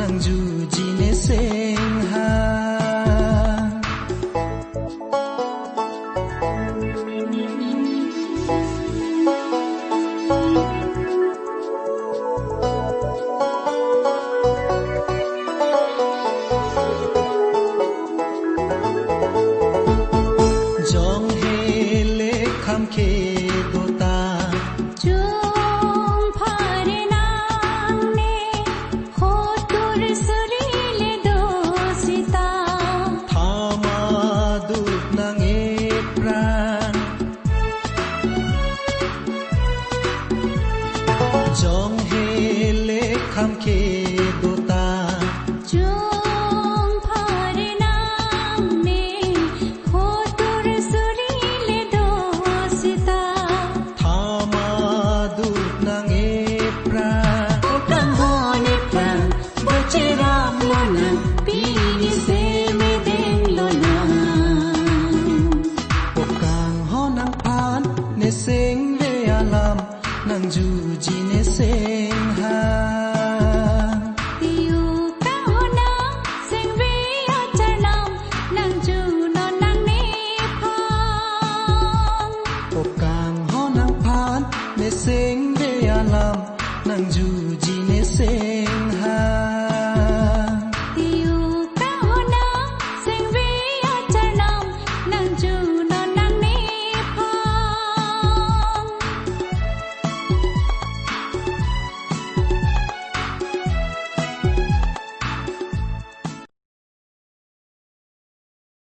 nang jujine sengha jong hele kham ke dota jong phare nang ne khotur surile dosita thama dut nang e pran jong hele kham ke dota jong phare nang ne khotur surile dosita thama dut nang e pran kang hone pran bache ram lo nang